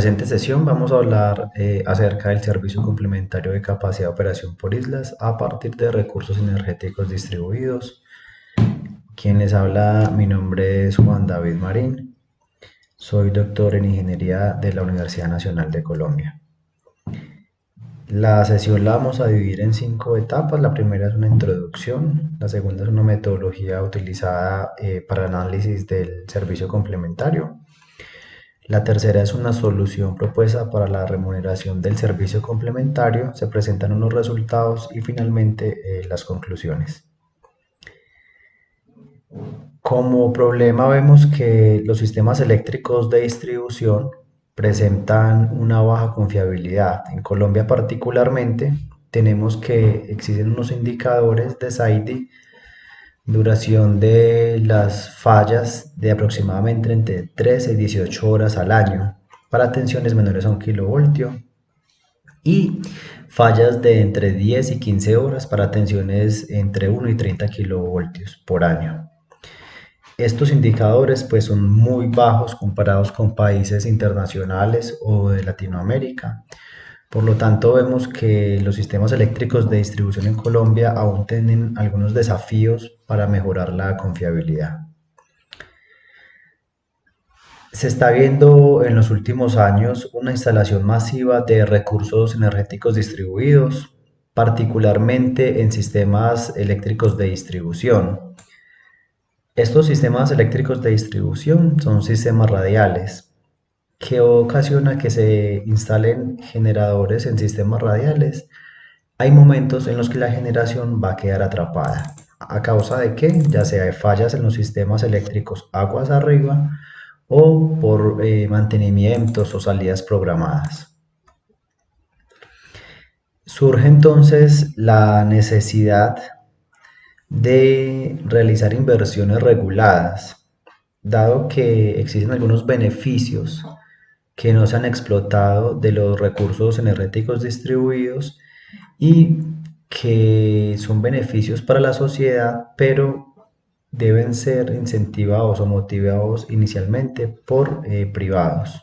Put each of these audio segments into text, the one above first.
presente sesión vamos a hablar acerca del servicio complementario de capacidad de operación por islas a partir de recursos energéticos distribuidos. Quien les habla, mi nombre es Juan David Marín, soy doctor en Ingeniería de la Universidad Nacional de Colombia. La sesión la vamos a dividir en 5 etapas. La primera es una introducción, la segunda es una metodología utilizada para el análisis del servicio complementario. La tercera es una solución propuesta para la remuneración del servicio complementario, se presentan unos resultados y finalmente las conclusiones. Como problema vemos que los sistemas eléctricos de distribución presentan una baja confiabilidad. En Colombia particularmente tenemos que existen unos indicadores de SAIDI, duración de las fallas de aproximadamente entre 13 y 18 horas al año para tensiones menores a 1 kilovoltio y fallas de entre 10 y 15 horas para tensiones entre 1 y 30 kilovoltios por año. Estos indicadores pues son muy bajos comparados con países internacionales o de Latinoamérica. Por lo tanto, vemos que los sistemas eléctricos de distribución en Colombia aún tienen algunos desafíos para mejorar la confiabilidad. Se está viendo en los últimos años una instalación masiva de recursos energéticos distribuidos, particularmente en sistemas eléctricos de distribución. Estos sistemas eléctricos de distribución son sistemas radiales, que ocasiona que se instalen generadores en sistemas radiales. Hay momentos en los que la generación va a quedar atrapada. ¿A causa de qué? Ya sea de fallas en los sistemas eléctricos aguas arriba o por mantenimientos o salidas programadas. Surge entonces la necesidad de realizar inversiones reguladas, dado que existen algunos beneficios que no se han explotado de los recursos energéticos distribuidos y que son beneficios para la sociedad, pero deben ser incentivados o motivados inicialmente por privados.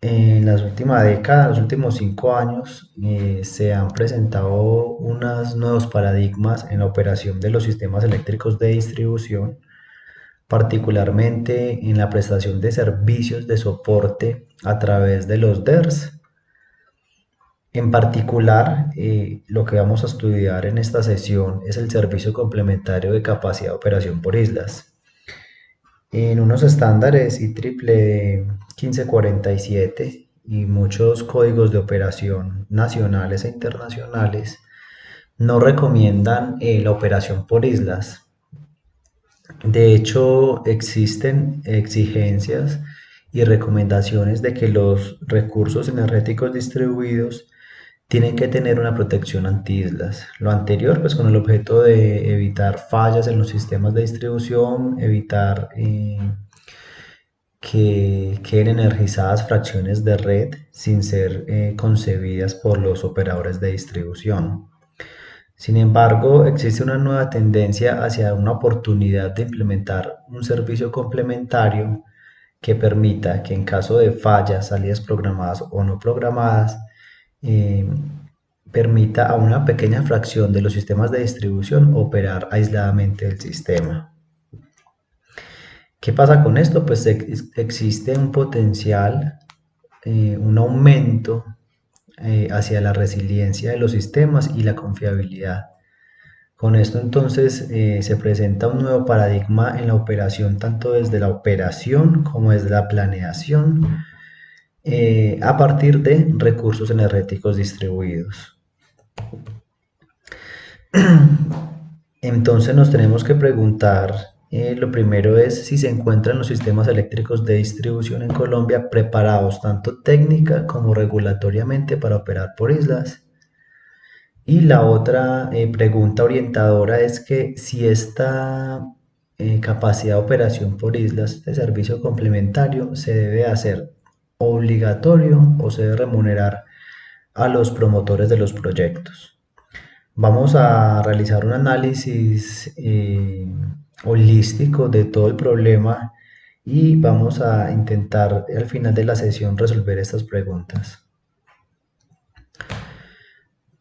En las últimas décadas, los últimos 5 años, se han presentado unos nuevos paradigmas en la operación de los sistemas eléctricos de distribución, particularmente en la prestación de servicios de soporte a través de los DERs. En particular, lo que vamos a estudiar en esta sesión es el servicio complementario de capacidad de operación por islas. En unos estándares IEEE 1547 y muchos códigos de operación nacionales e internacionales no recomiendan la operación por islas. De hecho, existen exigencias y recomendaciones de que los recursos energéticos distribuidos tienen que tener una protección anti-islas. Lo anterior, pues con el objeto de evitar fallas en los sistemas de distribución, evitar que queden energizadas fracciones de red sin ser concebidas por los operadores de distribución. Sin embargo, existe una nueva tendencia hacia una oportunidad de implementar un servicio complementario que permita que en caso de fallas, salidas programadas o no programadas, eh, permita a una pequeña fracción de los sistemas de distribución operar aisladamente del sistema. ¿Qué pasa con esto? Pues existe un potencial, un aumento hacia la resiliencia de los sistemas y la confiabilidad. Con esto entonces se presenta un nuevo paradigma en la operación, tanto desde la operación como desde la planeación, a partir de recursos energéticos distribuidos. Entonces nos tenemos que preguntar, lo primero es si se encuentran los sistemas eléctricos de distribución en Colombia preparados tanto técnica como regulatoriamente para operar por islas. Y la otra pregunta orientadora es que si esta capacidad de operación por islas de servicio complementario se debe hacer obligatorio o se debe remunerar a los promotores de los proyectos. Vamos a realizar un análisis holístico de todo el problema y vamos a intentar al final de la sesión resolver estas preguntas.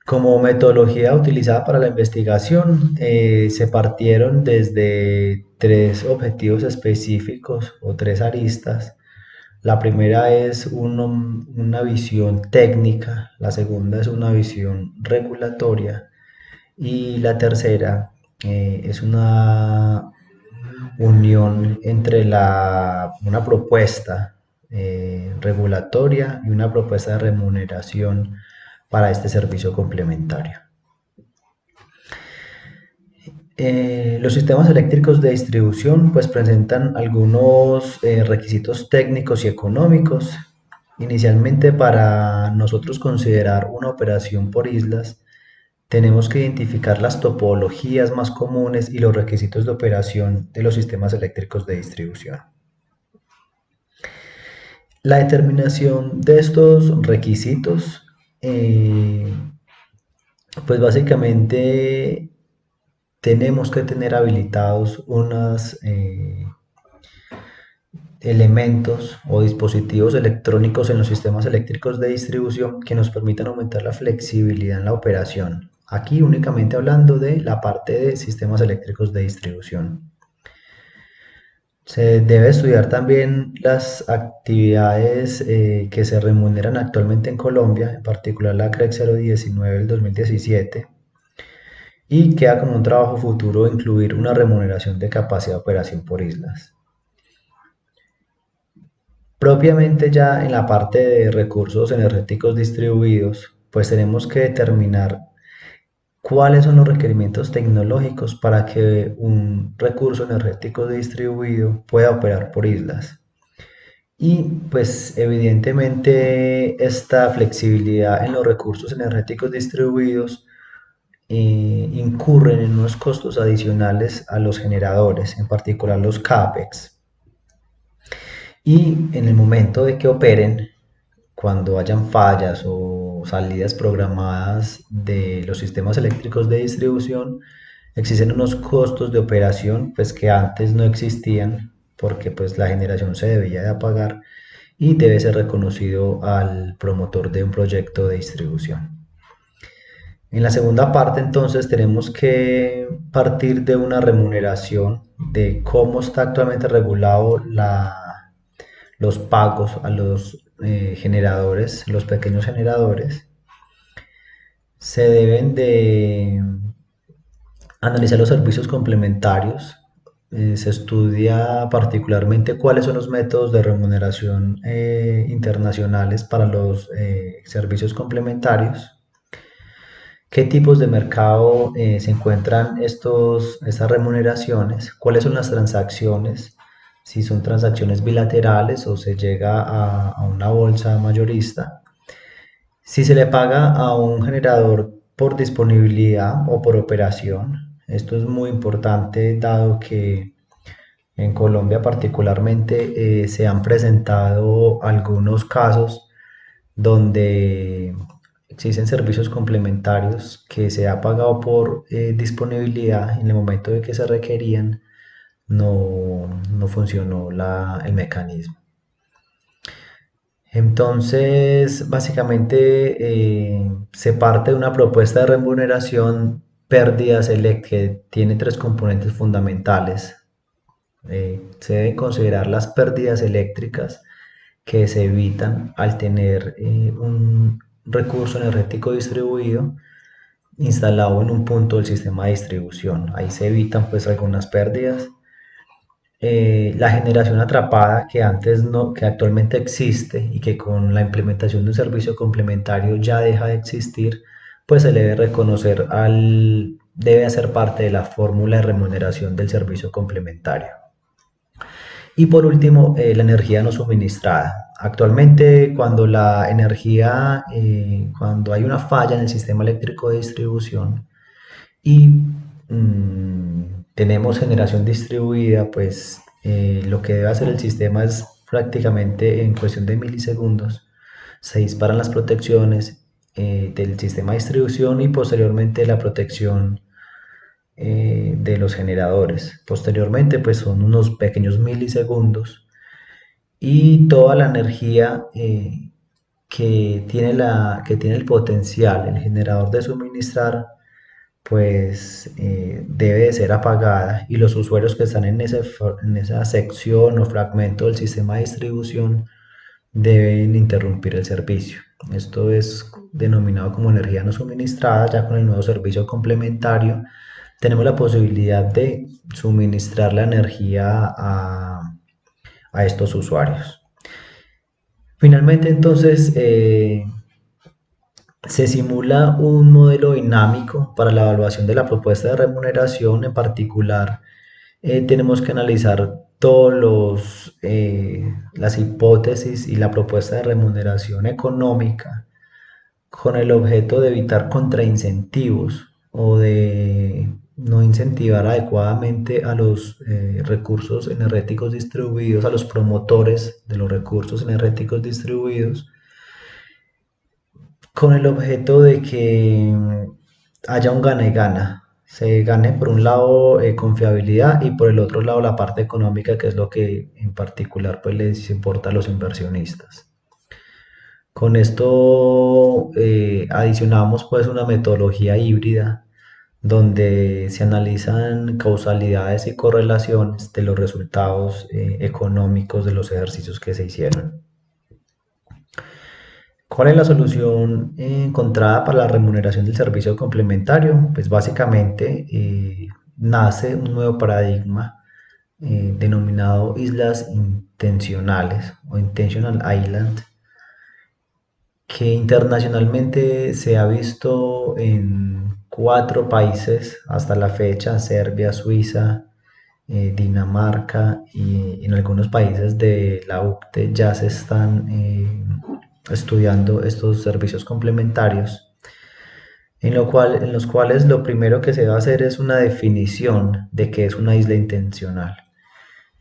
Como metodología utilizada para la investigación, se partieron desde tres objetivos específicos o tres aristas. La primera es una visión técnica, la segunda es una visión regulatoria y la tercera es una unión entre una propuesta regulatoria y una propuesta de remuneración para este servicio complementario. Los sistemas eléctricos de distribución pues presentan algunos requisitos técnicos y económicos. Inicialmente, para nosotros considerar una operación por islas, tenemos que identificar las topologías más comunes y los requisitos de operación de los sistemas eléctricos de distribución. La determinación de estos requisitos, pues básicamente tenemos que tener habilitados unos elementos o dispositivos electrónicos en los sistemas eléctricos de distribución que nos permitan aumentar la flexibilidad en la operación. Aquí únicamente hablando de la parte de sistemas eléctricos de distribución. Se debe estudiar también las actividades que se remuneran actualmente en Colombia, en particular la CREC 019 del 2017, y queda como un trabajo futuro incluir una remuneración de capacidad de operación por islas. Propiamente ya en la parte de recursos energéticos distribuidos, pues tenemos que determinar cuáles son los requerimientos tecnológicos para que un recurso energético distribuido pueda operar por islas. Y pues evidentemente esta flexibilidad en los recursos energéticos distribuidos incurren en unos costos adicionales a los generadores, en particular los CAPEX. Y en el momento de que operen, cuando hayan fallas o salidas programadas de los sistemas eléctricos de distribución, existen unos costos de operación pues que antes no existían porque pues la generación se debía de apagar y debe ser reconocido al promotor de un proyecto de distribución. En la segunda parte entonces tenemos que partir de una remuneración de cómo está actualmente regulado los pagos a los generadores, los pequeños generadores. Se deben de analizar los servicios complementarios. Se estudia particularmente cuáles son los métodos de remuneración internacionales para los servicios complementarios. ¿Qué tipos de mercado se encuentran estas remuneraciones? ¿Cuáles son las transacciones? Si son transacciones bilaterales o se llega a una bolsa mayorista. Si se le paga a un generador por disponibilidad o por operación. Esto es muy importante dado que en Colombia particularmente se han presentado algunos casos donde existen servicios complementarios que se ha pagado por disponibilidad en el momento de que se requerían, no funcionó el mecanismo. Entonces, básicamente se parte de una propuesta de remuneración pérdidas que tiene tres componentes fundamentales. Se deben considerar las pérdidas eléctricas que se evitan al tener un recurso energético distribuido instalado en un punto del sistema de distribución. Ahí se evitan pues algunas pérdidas. La generación atrapada que que actualmente existe y que con la implementación de un servicio complementario ya deja de existir, pues se le debe reconocer debe hacer parte de la fórmula de remuneración del servicio complementario. Y por último, la energía no suministrada. Actualmente, cuando cuando hay una falla en el sistema eléctrico de distribución y tenemos generación distribuida, pues lo que debe hacer el sistema es prácticamente en cuestión de milisegundos, se disparan las protecciones del sistema de distribución y posteriormente la protección de los generadores. Posteriormente, pues son unos pequeños milisegundos y toda la energía que tiene el potencial, el generador de suministrar, pues debe de ser apagada y los usuarios que están en esa sección o fragmento del sistema de distribución deben interrumpir el servicio. Esto es denominado como energía no suministrada. Ya con el nuevo servicio complementario tenemos la posibilidad de suministrar la energía a estos usuarios. Finalmente, entonces, se simula un modelo dinámico para la evaluación de la propuesta de remuneración. En particular, tenemos que analizar las hipótesis y la propuesta de remuneración económica con el objeto de evitar contraincentivos o de no incentivar adecuadamente a los recursos energéticos distribuidos, a los promotores de los recursos energéticos distribuidos, con el objeto de que haya un gane-gana. Se gane por un lado confiabilidad y por el otro lado la parte económica, que es lo que en particular pues les importa a los inversionistas. Con esto adicionamos pues una metodología híbrida donde se analizan causalidades y correlaciones de los resultados económicos de los ejercicios que se hicieron. ¿Cuál es la solución encontrada para la remuneración del servicio complementario? Pues básicamente nace un nuevo paradigma denominado islas intencionales o intentional island, que internacionalmente se ha visto en 4 países hasta la fecha: Serbia, Suiza, Dinamarca, y en algunos países de la UCTE ya se están estudiando estos servicios complementarios, en los cuales lo primero que se va a hacer es una definición de qué es una isla intencional.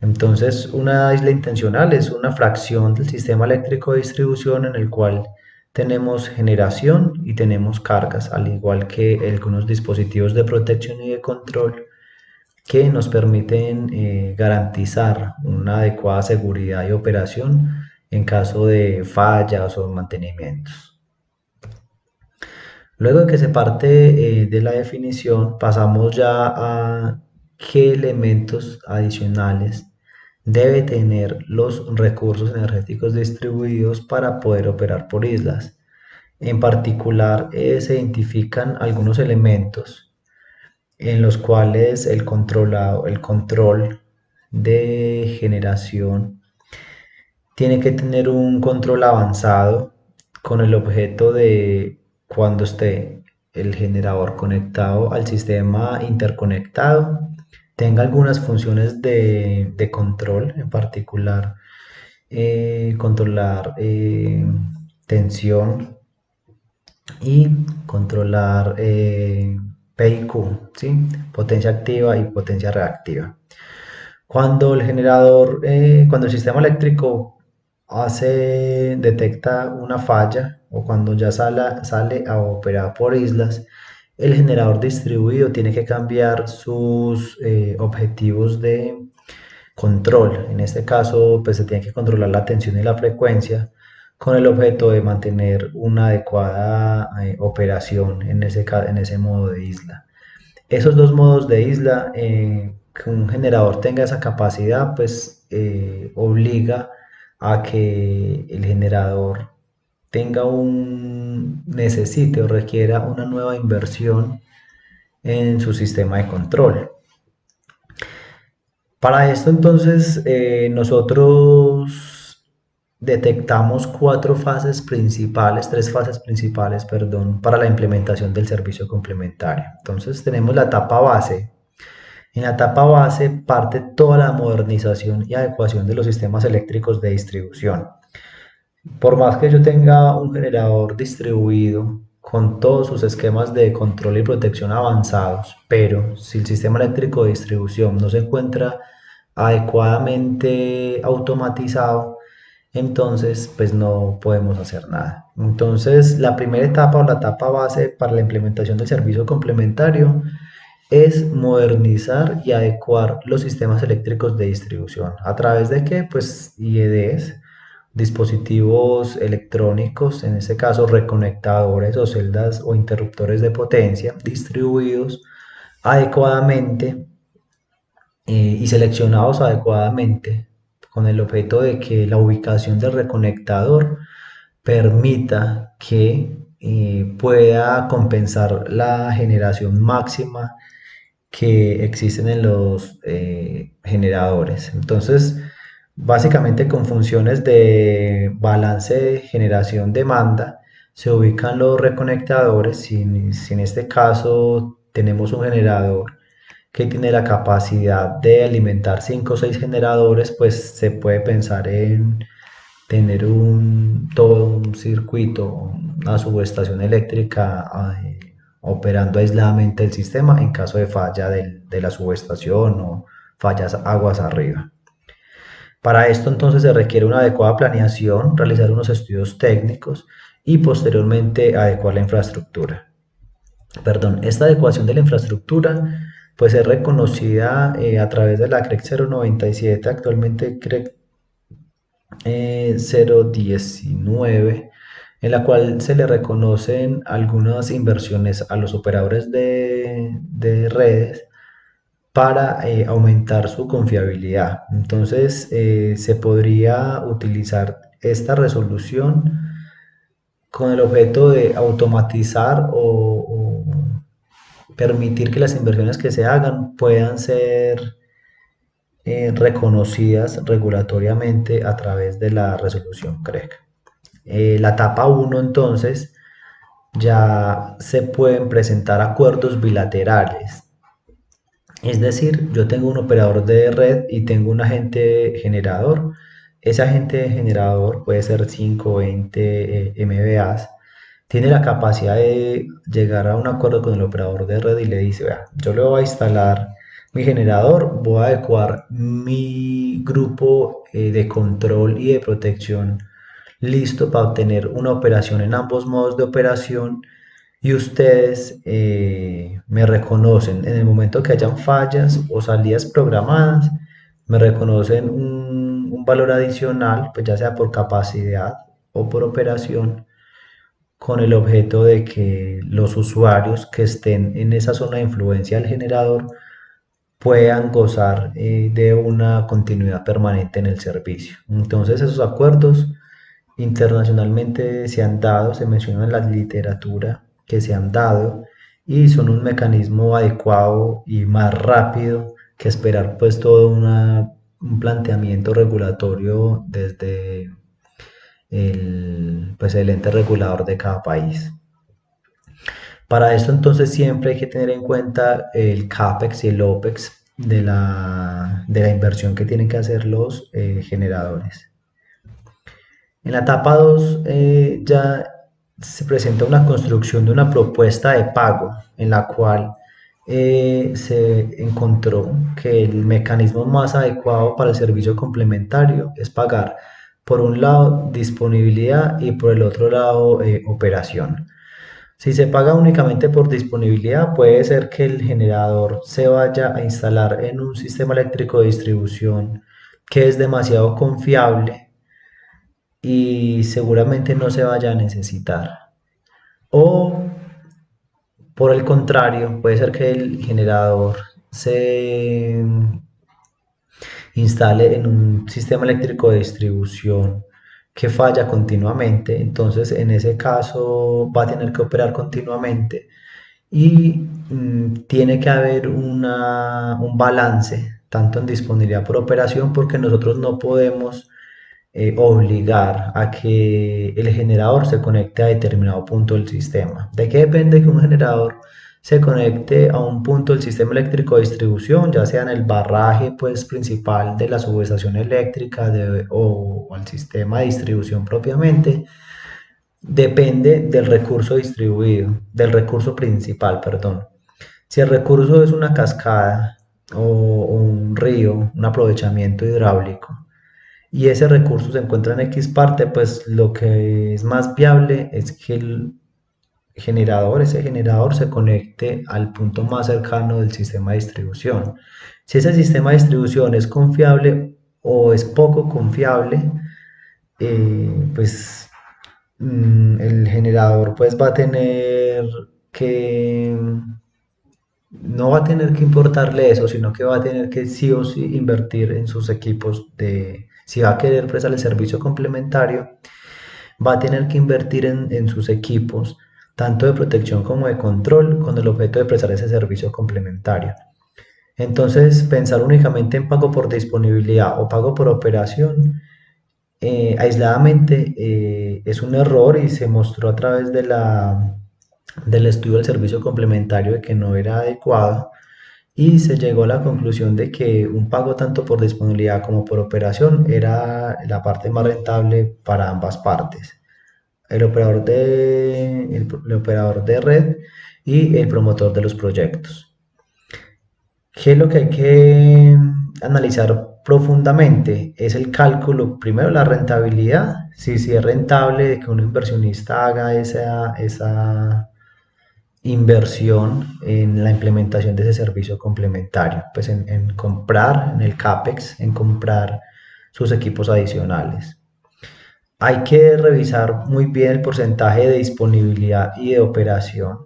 Entonces, una isla intencional es una fracción del sistema eléctrico de distribución en el cual tenemos generación y tenemos cargas, al igual que algunos dispositivos de protección y de control que nos permiten garantizar una adecuada seguridad y operación en caso de fallas o mantenimientos. Luego de que se parte de la definición, pasamos ya a qué elementos adicionales debe tener los recursos energéticos distribuidos para poder operar por islas. En particular, se identifican algunos elementos en los cuales el control de generación tiene que tener un control avanzado con el objeto de, cuando esté el generador conectado al sistema interconectado, tenga algunas funciones de control, en particular controlar tensión y controlar P y Q, ¿sí? Potencia activa y potencia reactiva. Cuando el sistema eléctrico detecta una falla, o cuando ya sale a operar por islas, el generador distribuido tiene que cambiar sus objetivos de control. En este caso, pues se tiene que controlar la tensión y la frecuencia con el objeto de mantener una adecuada operación en ese modo de isla. Esos dos modos de isla, que un generador tenga esa capacidad, pues obliga a que el generador necesite o requiera una nueva inversión en su sistema de control. Para esto entonces nosotros detectamos tres fases principales, perdón, para la implementación del servicio complementario. Entonces tenemos la etapa base. En la etapa base parte toda la modernización y adecuación de los sistemas eléctricos de distribución. Por más que yo tenga un generador distribuido con todos sus esquemas de control y protección avanzados, pero si el sistema eléctrico de distribución no se encuentra adecuadamente automatizado, entonces pues no podemos hacer nada. Entonces la primera etapa o la etapa base para la implementación del servicio complementario es modernizar y adecuar los sistemas eléctricos de distribución. ¿A través de qué? Pues IEDs, dispositivos electrónicos, en este caso reconectadores o celdas o interruptores de potencia, distribuidos adecuadamente y seleccionados adecuadamente con el objeto de que la ubicación del reconectador permita que pueda compensar la generación máxima que existen en los generadores. Entonces, básicamente con funciones de balance de generación-demanda, se ubican los reconectadores. Si en este caso tenemos un generador que tiene la capacidad de alimentar 5 o 6 generadores, pues se puede pensar en tener todo un circuito, una subestación eléctrica operando aisladamente el sistema en caso de falla de la subestación o fallas aguas arriba. Para esto entonces se requiere una adecuada planeación, realizar unos estudios técnicos y posteriormente adecuar la infraestructura. Perdón, esta adecuación de la infraestructura pues es reconocida a través de la CREC 097, actualmente CREC 019, en la cual se le reconocen algunas inversiones a los operadores de redes para aumentar su confiabilidad. Entonces, se podría utilizar esta resolución con el objeto de automatizar o permitir que las inversiones que se hagan puedan ser reconocidas regulatoriamente a través de la resolución CREC. La etapa 1 entonces ya se pueden presentar acuerdos bilaterales. Es decir, yo tengo un operador de red y tengo un agente generador. Ese agente generador puede ser 5 o 20 MVAs. Tiene la capacidad de llegar a un acuerdo con el operador de red y le dice, vea, yo le voy a instalar mi generador, voy a adecuar mi grupo de control y de protección listo para obtener una operación en ambos modos de operación y ustedes me reconocen en el momento que hayan fallas o salidas programadas, me reconocen un valor adicional, pues ya sea por capacidad o por operación, con el objeto de que los usuarios que estén en esa zona de influencia del generador puedan gozar de una continuidad permanente en el servicio. Entonces esos acuerdos internacionalmente se han dado, se menciona en la literatura que se han dado y son un mecanismo adecuado y más rápido que esperar pues todo un planteamiento regulatorio desde pues el ente regulador de cada país. Para esto entonces siempre hay que tener en cuenta el CAPEX y el OPEX de la inversión que tienen que hacer los generadores. En la etapa 2 ya se presenta una construcción de una propuesta de pago en la cual se encontró que el mecanismo más adecuado para el servicio complementario es pagar por un lado disponibilidad y por el otro lado operación. Si se paga únicamente por disponibilidad, puede ser que el generador se vaya a instalar en un sistema eléctrico de distribución que es demasiado confiable y seguramente no se vaya a necesitar. O por el contrario, puede ser que el generador se instale en un sistema eléctrico de distribución que falla continuamente, entonces en ese caso va a tener que operar continuamente y tiene que haber un balance tanto en disponibilidad por operación porque nosotros no podemos obligar a que el generador se conecte a determinado punto del sistema. ¿De qué depende que un generador se conecte a un punto del sistema eléctrico de distribución, ya sea en el barraje pues, principal de la subestación eléctrica o al sistema de distribución propiamente? Depende del recurso distribuido, del recurso principal, perdón. Si el recurso es una cascada o un río, un aprovechamiento hidráulico, y ese recurso se encuentra en X parte, pues lo que es más viable es que generador, ese generador se conecte al punto más cercano del sistema de distribución. Si ese sistema de distribución es confiable o es poco confiable, pues el generador pues va a tener que, no va a tener que importarle eso, sino que va a tener que sí o sí invertir en sus equipos si va a querer prestar el servicio complementario, va a tener que invertir en sus equipos, tanto de protección como de control, con el objeto de prestar ese servicio complementario. Entonces, pensar únicamente en pago por disponibilidad o pago por operación, aisladamente, es un error y se mostró a través del estudio del servicio complementario de que no era adecuado y se llegó a la conclusión de que un pago tanto por disponibilidad como por operación era la parte más rentable para ambas partes, el operador de red y el promotor de los proyectos. ¿Qué es lo que hay que analizar profundamente? Es el cálculo, primero la rentabilidad, si es rentable de que un inversionista haga esa inversión en la implementación de ese servicio complementario, pues en comprar, en el CAPEX, en comprar sus equipos adicionales. Hay que revisar muy bien el porcentaje de disponibilidad y de operación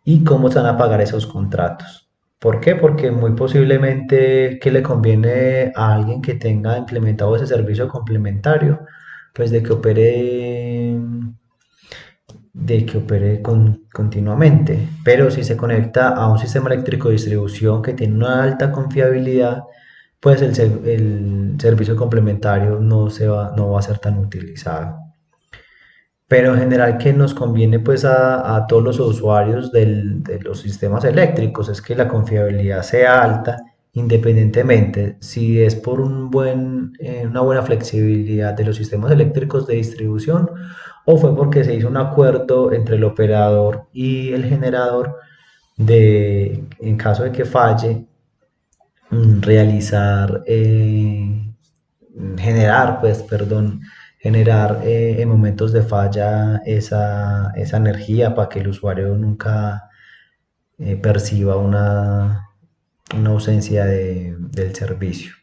y cómo se van a pagar esos contratos. ¿Por qué? Porque muy posiblemente que le conviene a alguien que tenga implementado ese servicio complementario, pues de que opere continuamente. Pero si se conecta a un sistema eléctrico de distribución que tiene una alta confiabilidad, pues el servicio complementario no va a ser tan utilizado. Pero en general que nos conviene pues a todos los usuarios de los sistemas eléctricos es que la confiabilidad sea alta, independientemente si es por una buena flexibilidad de los sistemas eléctricos de distribución o fue porque se hizo un acuerdo entre el operador y el generador en caso de que falle, realizar, generar, pues, perdón, generar en momentos de falla esa energía para que el usuario nunca perciba una ausencia del servicio.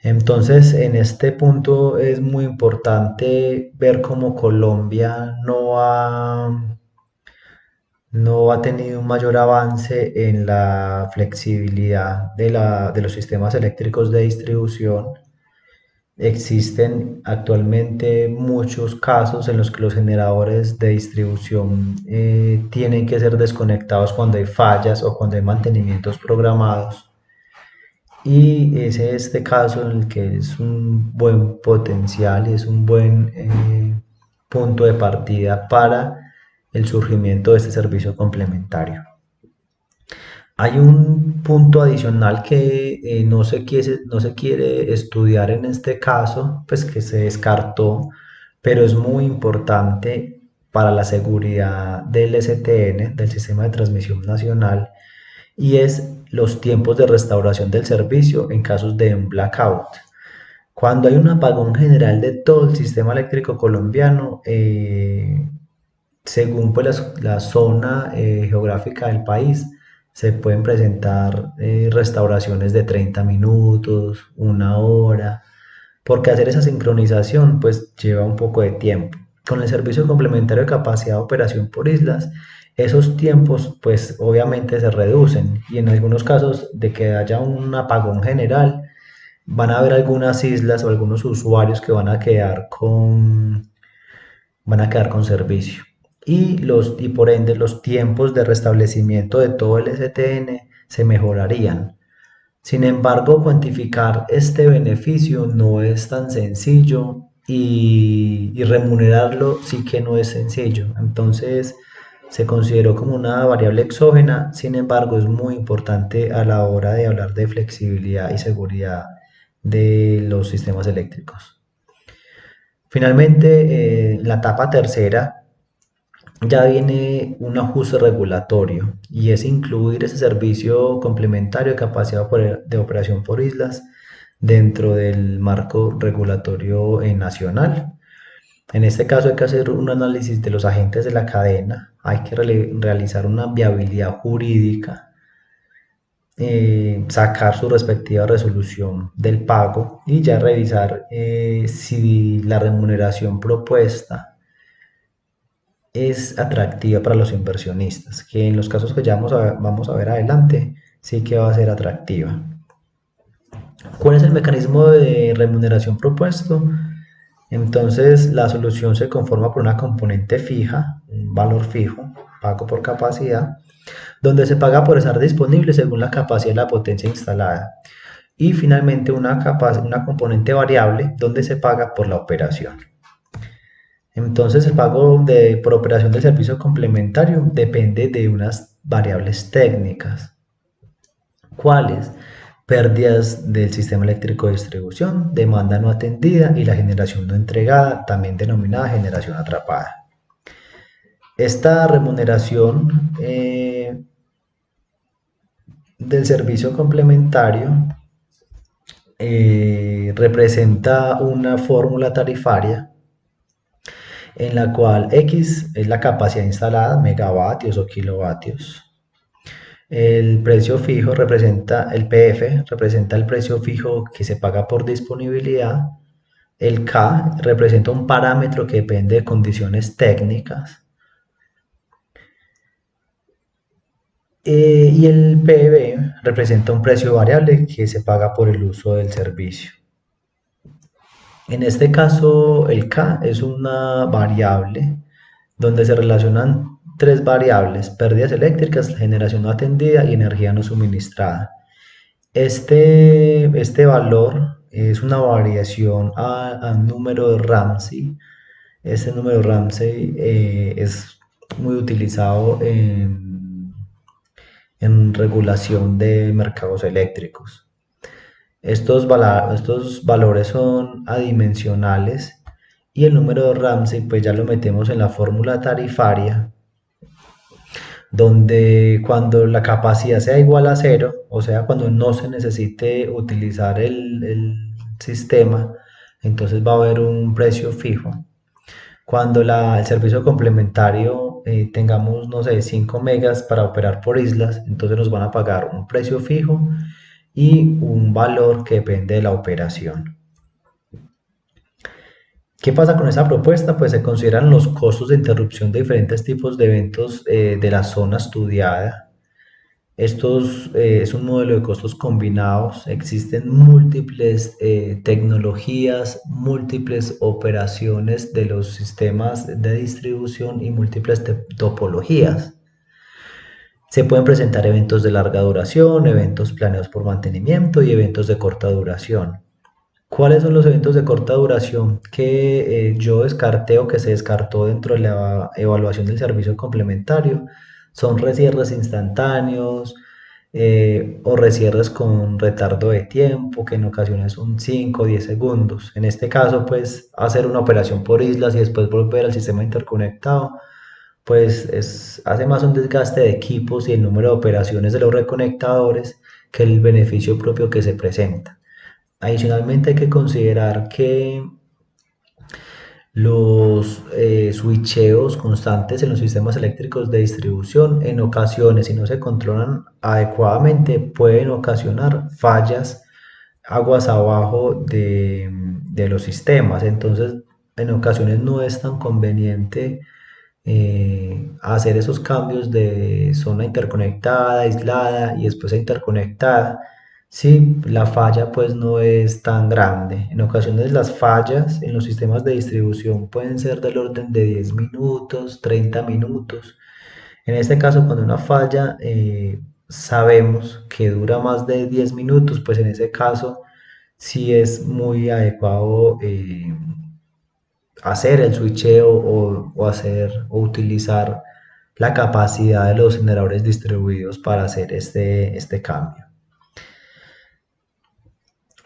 Entonces, en este punto es muy importante ver cómo Colombia no ha tenido un mayor avance en la flexibilidad de los sistemas eléctricos de distribución. Existen actualmente muchos casos en los que los generadores de distribución tienen que ser desconectados cuando hay fallas o cuando hay mantenimientos programados. Y es este caso en el que es un buen potencial y es un buen punto de partida para el surgimiento de este servicio complementario. Hay un punto adicional que no se quiere estudiar en este caso, pues que se descartó, pero es muy importante para la seguridad del STN, del Sistema de Transmisión Nacional, y es los tiempos de restauración del servicio en casos de un blackout. Cuando hay un apagón general de todo el sistema eléctrico colombiano, según pues, la zona geográfica del país, se pueden presentar restauraciones de 30 minutos, una hora, porque hacer esa sincronización pues lleva un poco de tiempo. Con el servicio complementario de capacidad de operación por islas, esos tiempos pues obviamente se reducen y en algunos casos de que haya un apagón general, van a haber algunas islas o algunos usuarios que van a quedar con servicio. Y por ende los tiempos de restablecimiento de todo el STN se mejorarían. Sin embargo, cuantificar este beneficio no es tan sencillo y remunerarlo sí que no es sencillo. Entonces se consideró como una variable exógena, sin embargo es muy importante a la hora de hablar de flexibilidad y seguridad de los sistemas eléctricos. Finalmente, la etapa tercera ya viene un ajuste regulatorio y es incluir ese servicio complementario de capacidad de operación por islas dentro del marco regulatorio nacional. En este caso hay que hacer un análisis de los agentes de la cadena, hay que realizar una viabilidad jurídica, sacar su respectiva resolución del pago y ya revisar si la remuneración propuesta es atractiva para los inversionistas, que en los casos que ya vamos a ver adelante, sí que va a ser atractiva. ¿Cuál es el mecanismo de remuneración propuesto? Entonces, la solución se conforma por una componente fija, un valor fijo, pago por capacidad, donde se paga por estar disponible según la capacidad y la potencia instalada. Y finalmente una componente variable, donde se paga por la operación. Entonces, el pago por operación del servicio complementario depende de unas variables técnicas. ¿Cuáles? Pérdidas del sistema eléctrico de distribución, demanda no atendida y la generación no entregada, también denominada generación atrapada. Esta remuneración del servicio complementario representa una fórmula tarifaria en la cual X es la capacidad instalada, megavatios o kilovatios. El precio fijo representa, el PF representa el precio fijo que se paga por disponibilidad. El K representa un parámetro que depende de condiciones técnicas. Y el PV representa un precio variable que se paga por el uso del servicio. En este caso, el K es una variable donde se relacionan tres variables: pérdidas eléctricas, generación no atendida y energía no suministrada. Este valor es una variación a número de Ramsey. Este número de Ramsey es muy utilizado en regulación de mercados eléctricos. Estos valores son adimensionales y el número de Ramsey pues ya lo metemos en la fórmula tarifaria, donde cuando la capacidad sea igual a cero, o sea, cuando no se necesite utilizar el sistema, entonces va a haber un precio fijo. Cuando el servicio complementario tengamos, no sé, 5 megas para operar por islas, entonces nos van a pagar un precio fijo y un valor que depende de la operación. ¿Qué pasa con esa propuesta? Pues se consideran los costos de interrupción de diferentes tipos de eventos de la zona estudiada. Es un modelo de costos combinados, existen múltiples tecnologías, múltiples operaciones de los sistemas de distribución y múltiples topologías. Se pueden presentar eventos de larga duración, eventos planeados por mantenimiento y eventos de corta duración. ¿Cuáles son los eventos de corta duración que yo descarté o que se descartó dentro de la evaluación del servicio complementario? Son recierres instantáneos o recierres con retardo de tiempo, que en ocasiones son 5 o 10 segundos. En este caso, pues hacer una operación por islas y después volver al sistema interconectado, pues hace más un desgaste de equipos y el número de operaciones de los reconectadores que el beneficio propio que se presenta. Adicionalmente hay que considerar que los switcheos constantes en los sistemas eléctricos de distribución en ocasiones, si no se controlan adecuadamente, pueden ocasionar fallas aguas abajo de los sistemas. Entonces, en ocasiones no es tan conveniente hacer esos cambios de zona interconectada, aislada y después a interconectada, si la falla pues no es tan grande. En ocasiones las fallas en los sistemas de distribución pueden ser del orden de 10 minutos, 30 minutos. En este caso, cuando una falla sabemos que dura más de 10 minutos, pues en ese caso sí es muy adecuado hacer el switcheo o utilizar la capacidad de los generadores distribuidos para hacer este cambio.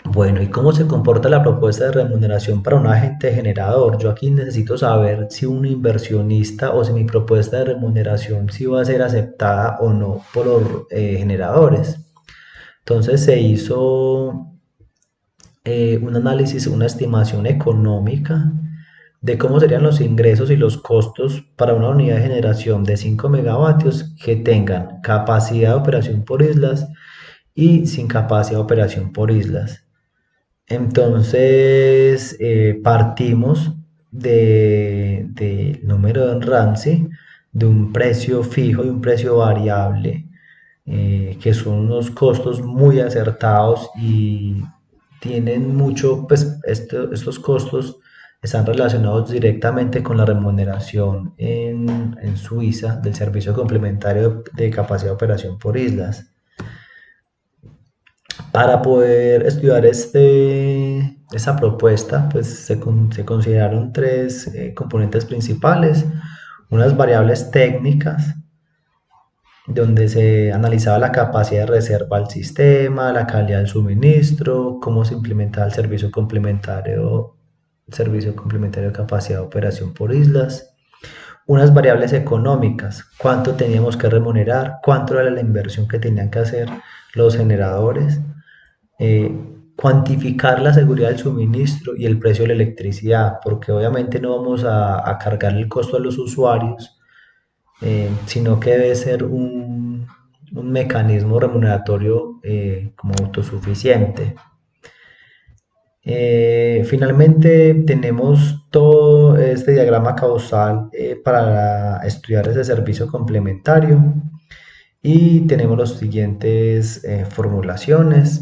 Bueno, ¿y cómo se comporta la propuesta de remuneración para un agente generador? Yo aquí necesito saber si un inversionista o si mi propuesta de remuneración si va a ser aceptada o no por los generadores. Entonces se hizo un análisis, una estimación económica de cómo serían los ingresos y los costos para una unidad de generación de 5 megavatios que tengan capacidad de operación por islas y sin capacidad de operación por islas. Entonces, partimos del número de Ramsey, de un precio fijo y un precio variable, que son unos costos muy acertados y tienen mucho, pues estos costos están relacionados directamente con la remuneración en Suiza del servicio complementario de capacidad de operación por islas. Para poder estudiar esta propuesta, pues se consideraron tres componentes principales, unas variables técnicas, donde se analizaba la capacidad de reserva del sistema, la calidad del suministro, cómo se implementaba el servicio complementario de capacidad de operación por islas, unas variables económicas, cuánto teníamos que remunerar, cuánto era la inversión que tenían que hacer los generadores, eh, cuantificar la seguridad del suministro y el precio de la electricidad, porque obviamente no vamos a cargar el costo a los usuarios, sino que debe ser un mecanismo remuneratorio como autosuficiente. Finalmente tenemos todo este diagrama causal para estudiar ese servicio complementario y tenemos las siguientes formulaciones.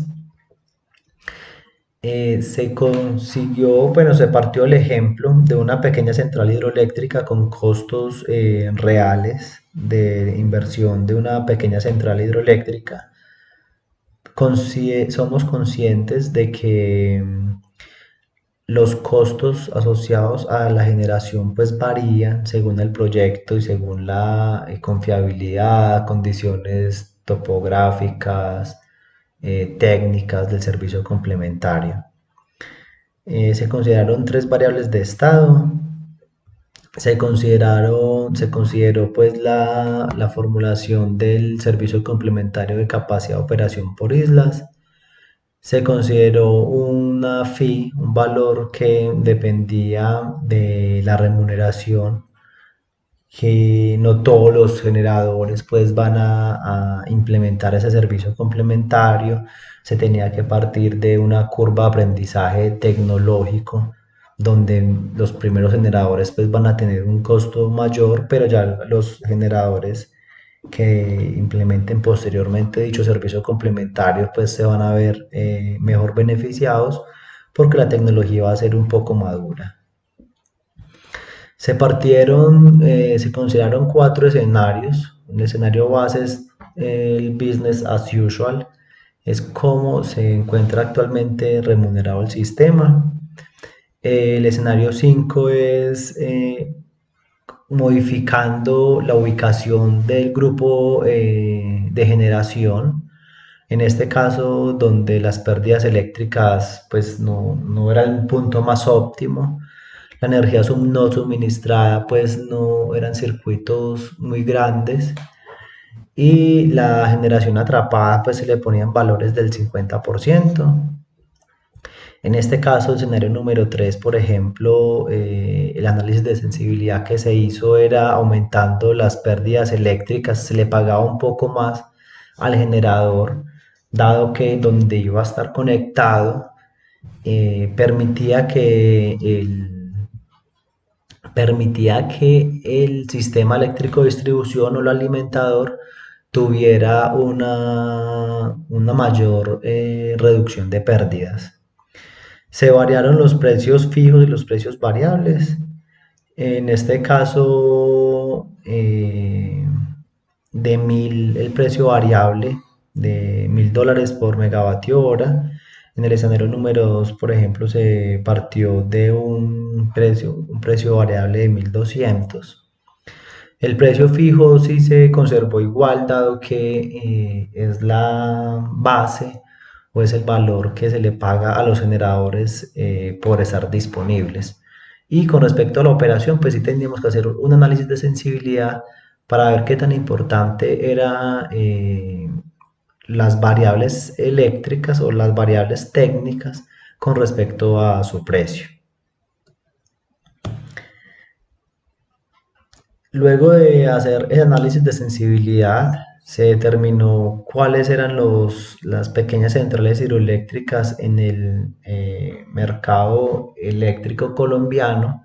Se consiguió, bueno, se partió el ejemplo de una pequeña central hidroeléctrica con costos reales de inversión de una pequeña central hidroeléctrica. Somos conscientes de que los costos asociados a la generación pues varían según el proyecto y según la confiabilidad, condiciones topográficas, técnicas del servicio complementario. Se consideraron tres variables de estado. Se consideró pues la formulación del servicio complementario de capacidad de operación por islas. Se consideró una fee, un valor que dependía de la remuneración, que no todos los generadores pues van a implementar ese servicio complementario. Se tenía que partir de una curva de aprendizaje tecnológico donde los primeros generadores pues van a tener un costo mayor, pero ya los generadores que implementen posteriormente dicho servicio complementario pues se van a ver mejor beneficiados porque la tecnología va a ser un poco madura. Se consideraron cuatro escenarios. El escenario base es el business as usual, es cómo se encuentra actualmente remunerado el sistema. El escenario 5 es modificando la ubicación del grupo de generación. En este caso, donde las pérdidas eléctricas pues no era el punto más óptimo, la energía no suministrada pues no eran circuitos muy grandes y la generación atrapada pues se le ponían valores del 50%. En este caso, el escenario número 3, por ejemplo, el análisis de sensibilidad que se hizo era aumentando las pérdidas eléctricas, se le pagaba un poco más al generador, dado que donde iba a estar conectado permitía que el sistema eléctrico de distribución o el alimentador tuviera una mayor reducción de pérdidas. Se variaron los precios fijos y los precios variables. En este caso, el precio variable de $1000 por megavatio hora. En el escenario número 2, por ejemplo, se partió de un precio variable de 1200. El precio fijo sí se conservó igual, dado que es la base o es el valor que se le paga a los generadores por estar disponibles. Y con respecto a la operación, pues sí tendríamos que hacer un análisis de sensibilidad para ver qué tan importante era las variables eléctricas o las variables técnicas con respecto a su precio. Luego de hacer el análisis de sensibilidad, se determinó cuáles eran las pequeñas centrales hidroeléctricas en el mercado eléctrico colombiano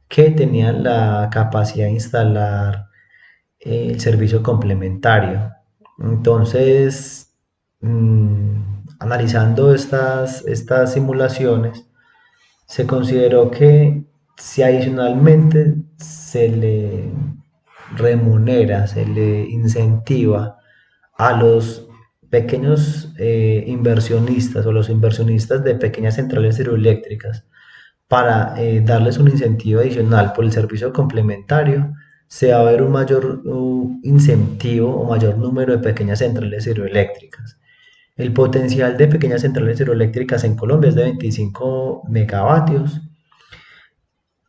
que tenían la capacidad de instalar el servicio complementario. Entonces, analizando estas simulaciones, se consideró que si adicionalmente se le remunera, se le incentiva a los pequeños inversionistas o los inversionistas de pequeñas centrales hidroeléctricas para darles un incentivo adicional por el servicio complementario, se va a ver un mayor incentivo o mayor número de pequeñas centrales hidroeléctricas. El potencial de pequeñas centrales hidroeléctricas en Colombia es de 25 megavatios.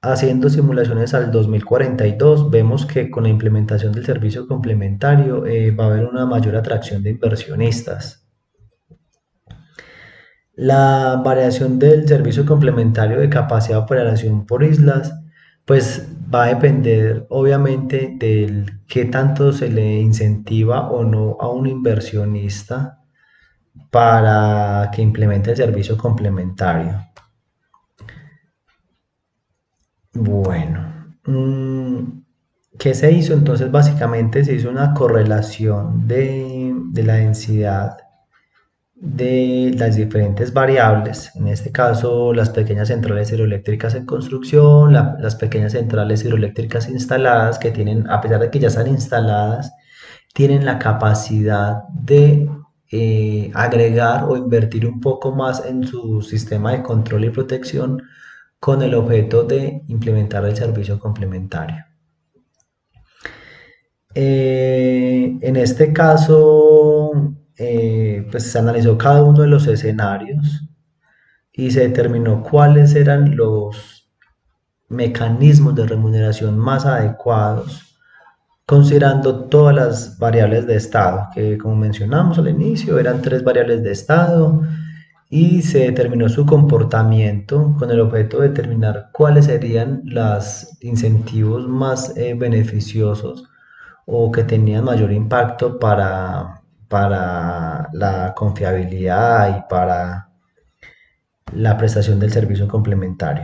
Haciendo simulaciones al 2042, vemos que con la implementación del servicio complementario va a haber una mayor atracción de inversionistas. La variación del servicio complementario de capacidad de operación por islas, pues va a depender obviamente del qué tanto se le incentiva o no a un inversionista para que implemente el servicio complementario. Bueno, ¿qué se hizo? Entonces básicamente se hizo una correlación de la densidad de las diferentes variables, en este caso las pequeñas centrales hidroeléctricas en construcción, las pequeñas centrales hidroeléctricas instaladas que tienen, a pesar de que ya están instaladas, tienen la capacidad de agregar o invertir un poco más en su sistema de control y protección con el objeto de implementar el servicio complementario. En este caso, pues se analizó cada uno de los escenarios y se determinó cuáles eran los mecanismos de remuneración más adecuados, considerando todas las variables de estado, que como mencionamos al inicio, eran 3 variables de estado, y se determinó su comportamiento con el objeto de determinar cuáles serían los incentivos más beneficiosos o que tenían mayor impacto para la confiabilidad y para la prestación del servicio complementario.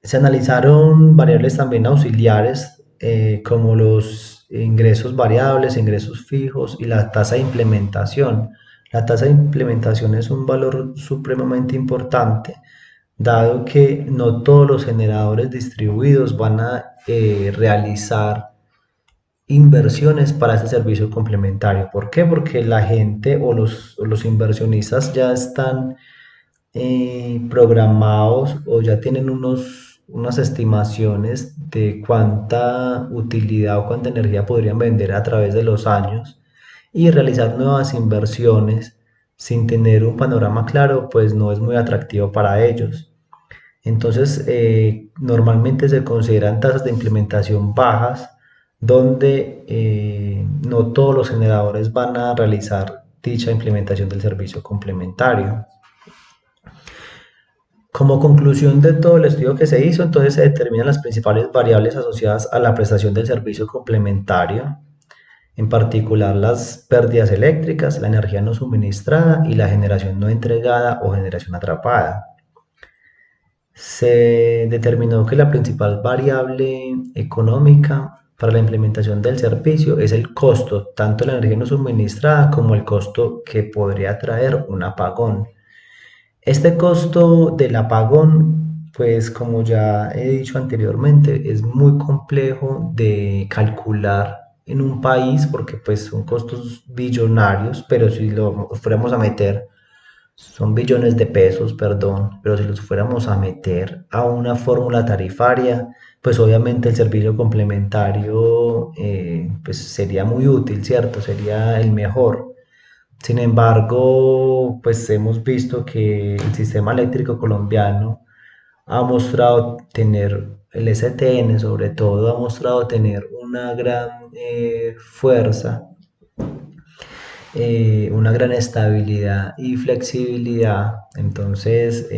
Se analizaron variables también auxiliares como los ingresos variables, ingresos fijos y la tasa de implementación. La tasa de implementación es un valor supremamente importante, dado que no todos los generadores distribuidos van a realizar inversiones para ese servicio complementario. ¿Por qué? Porque la gente o los inversionistas ya están programados o ya tienen unas estimaciones de cuánta utilidad o cuánta energía podrían vender a través de los años, y realizar nuevas inversiones sin tener un panorama claro pues no es muy atractivo para ellos. Entonces, normalmente se consideran tasas de implementación bajas, donde no todos los generadores van a realizar dicha implementación del servicio complementario. Como conclusión de todo el estudio que se hizo, entonces se determinan las principales variables asociadas a la prestación del servicio complementario, en particular las pérdidas eléctricas, la energía no suministrada y la generación no entregada o generación atrapada. Se determinó que la principal variable económica para la implementación del servicio es el costo, tanto de la energía no suministrada como el costo que podría traer un apagón. Este costo del apagón, pues como ya he dicho anteriormente, es muy complejo de calcular en un país porque pues son costos billonarios, pero si lo fuéramos a meter, son billones de pesos, perdón, pero si los fuéramos a meter a una fórmula tarifaria, pues obviamente el servicio complementario pues sería muy útil, ¿cierto? Sería el mejor. Sin embargo, pues hemos visto que el sistema eléctrico colombiano ha mostrado tener, el STN sobre todo, ha mostrado tener una gran fuerza, una gran estabilidad y flexibilidad. Entonces,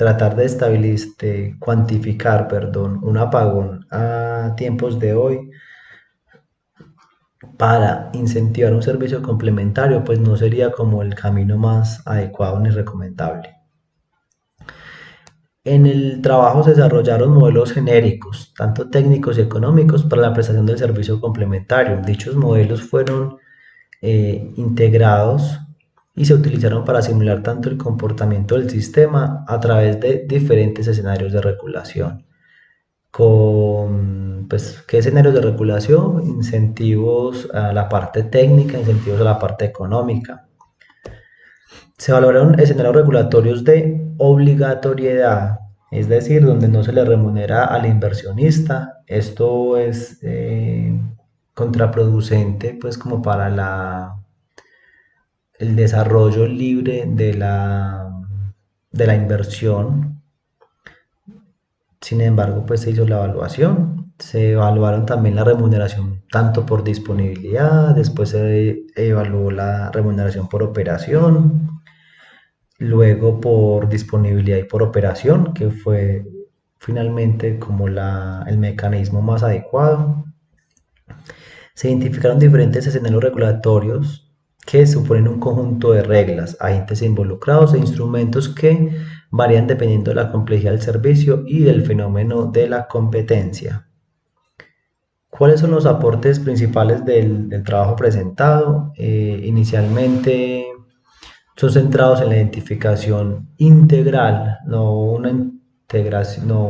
tratar de cuantificar, perdón, un apagón a tiempos de hoy para incentivar un servicio complementario, pues no sería como el camino más adecuado ni recomendable. En el trabajo se desarrollaron modelos genéricos, tanto técnicos y económicos, para la prestación del servicio complementario. Dichos modelos fueron integrados y se utilizaron para simular tanto el comportamiento del sistema a través de diferentes escenarios de regulación. Pues, ¿qué escenarios de regulación? Incentivos a la parte técnica, incentivos a la parte económica. Se valoraron escenarios regulatorios de obligatoriedad, es decir, donde no se le remunera al inversionista. Esto es contraproducente, pues, como para el desarrollo libre de la inversión. Sin embargo, pues se hizo la evaluación. Se evaluaron también la remuneración tanto por disponibilidad, después se evaluó la remuneración por operación, luego por disponibilidad y por operación, que fue finalmente como el mecanismo más adecuado. Se identificaron diferentes escenarios regulatorios que suponen un conjunto de reglas, agentes involucrados e instrumentos que varían dependiendo de la complejidad del servicio y del fenómeno de la competencia. ¿Cuáles son los aportes principales del trabajo presentado? Inicialmente son centrados en la identificación integral, no una integración, no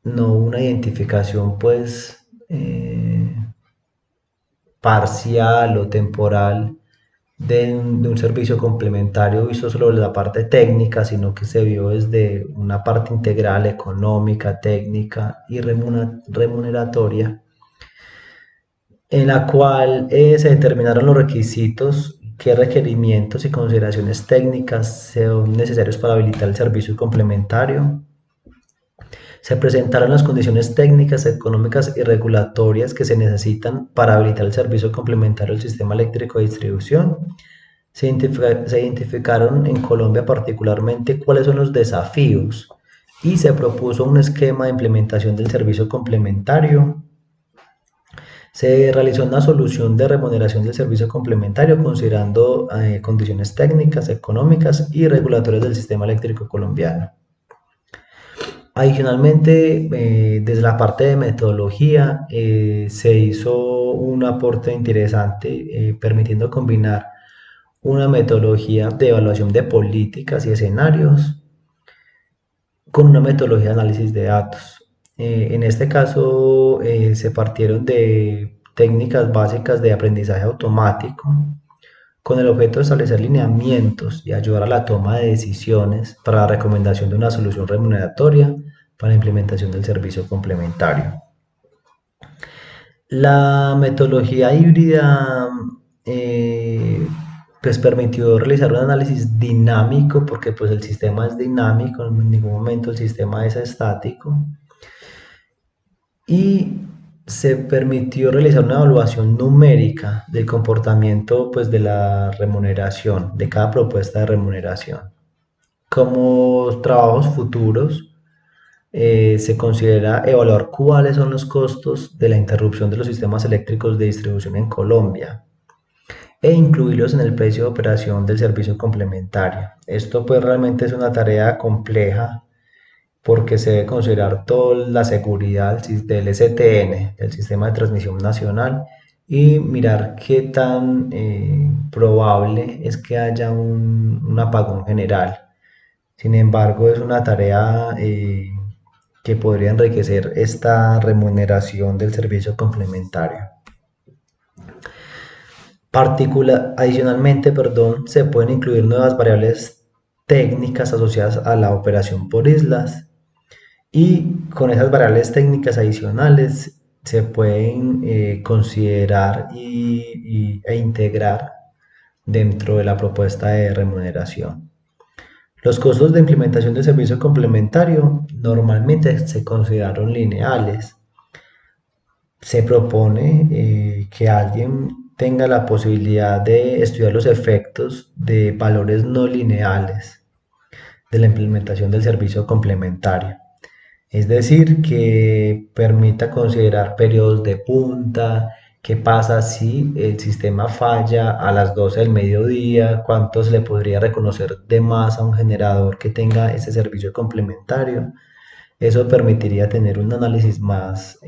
una identificación pues parcial o temporal de un servicio complementario visto solo de la parte técnica, sino que se vio desde una parte integral, económica, técnica y remuneratoria, en la cual se determinaron los requisitos, qué requerimientos y consideraciones técnicas son necesarios para habilitar el servicio complementario. Se presentaron las condiciones técnicas, económicas y regulatorias que se necesitan para habilitar el servicio complementario del sistema eléctrico de distribución. Se identificaron en Colombia particularmente cuáles son los desafíos y se propuso un esquema de implementación del servicio complementario. Se realizó una solución de remuneración del servicio complementario considerando condiciones técnicas, económicas y regulatorias del sistema eléctrico colombiano. Adicionalmente, desde la parte de metodología, se hizo un aporte interesante permitiendo combinar una metodología de evaluación de políticas y escenarios con una metodología de análisis de datos. En este caso, se partieron de técnicas básicas de aprendizaje automático con el objeto de establecer lineamientos y ayudar a la toma de decisiones para la recomendación de una solución remuneratoria para la implementación del servicio complementario. La metodología híbrida pues permitió realizar un análisis dinámico, porque pues el sistema es dinámico, en ningún momento el sistema es estático, y se permitió realizar una evaluación numérica del comportamiento pues de la remuneración, de cada propuesta de remuneración. Como trabajos futuros, se considera evaluar cuáles son los costos de la interrupción de los sistemas eléctricos de distribución en Colombia e incluirlos en el precio de operación del servicio complementario. Esto pues realmente es una tarea compleja porque se debe considerar toda la seguridad del STN, del Sistema de Transmisión Nacional, y mirar qué tan probable es que haya un apagón general. Sin embargo, es una tarea que podría enriquecer esta remuneración del servicio complementario. Adicionalmente, perdón, se pueden incluir nuevas variables técnicas asociadas a la operación por islas, y con esas variables técnicas adicionales se pueden considerar e integrar dentro de la propuesta de remuneración. Los costos de implementación del servicio complementario normalmente se consideraron lineales. Se propone que alguien tenga la posibilidad de estudiar los efectos de valores no lineales de la implementación del servicio complementario. Es decir, que permita considerar periodos de punta, qué pasa si el sistema falla a las 12 del mediodía, cuánto se le podría reconocer de más a un generador que tenga ese servicio complementario. Eso permitiría tener un análisis más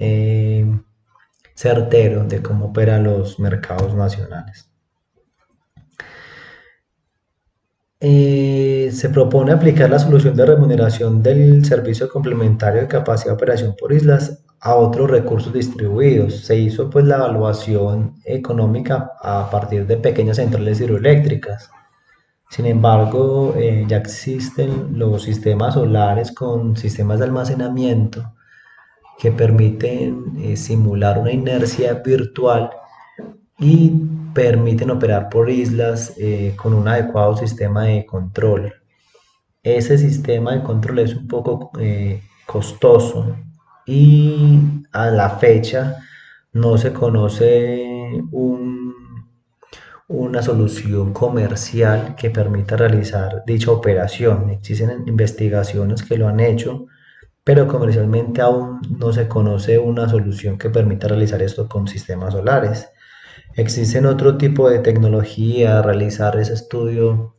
certero de cómo operan los mercados nacionales. Se propone aplicar la solución de remuneración del servicio complementario de capacidad de operación por islas a otros recursos distribuidos. Se hizo pues la evaluación económica a partir de pequeñas centrales hidroeléctricas. Sin embargo, ya existen los sistemas solares con sistemas de almacenamiento que permiten simular una inercia virtual y permiten operar por islas con un adecuado sistema de control. Ese sistema de control es un poco costoso y a la fecha no se conoce una solución comercial que permita realizar dicha operación. Existen investigaciones que lo han hecho, pero comercialmente aún no se conoce una solución que permita realizar esto con sistemas solares. Existen otro tipo de tecnología, realizar ese estudio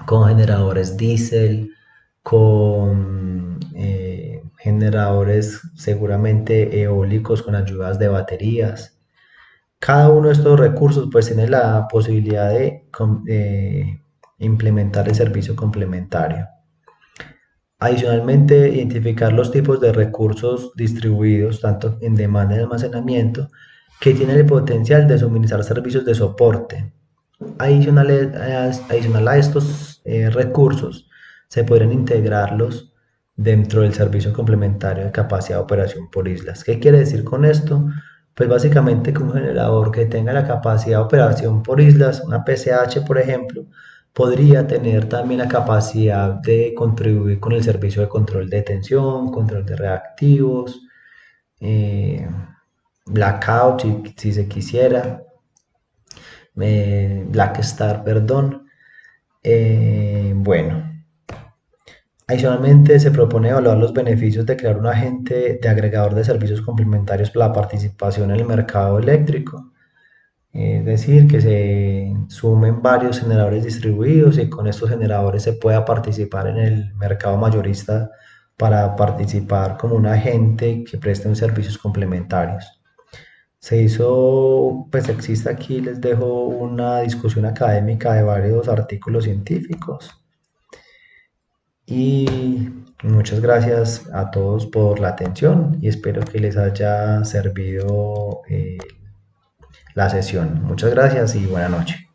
con generadores diésel, con generadores seguramente eólicos con ayudas de baterías. Cada uno de estos recursos pues tiene la posibilidad de implementar el servicio complementario. Adicionalmente, identificar los tipos de recursos distribuidos, tanto en demanda y almacenamiento, que tienen el potencial de suministrar servicios de soporte. Adicional a estos recursos, se podrían integrarlos dentro del servicio complementario de capacidad de operación por islas. ¿Qué quiere decir con esto? Pues básicamente que un generador que tenga la capacidad de operación por islas, una PCH por ejemplo, podría tener también la capacidad de contribuir con el servicio de control de tensión, control de reactivos, eh, blackout si se quisiera, Blackstar, perdón. Bueno, adicionalmente se propone evaluar los beneficios de crear un agente de agregador de servicios complementarios para la participación en el mercado eléctrico. Es decir, que se sumen varios generadores distribuidos y con estos generadores se pueda participar en el mercado mayorista para participar como un agente que preste servicios complementarios. Se hizo, pues existe aquí, les dejo una discusión académica de varios artículos científicos y muchas gracias a todos por la atención y espero que les haya servido la sesión. Muchas gracias y buena noche.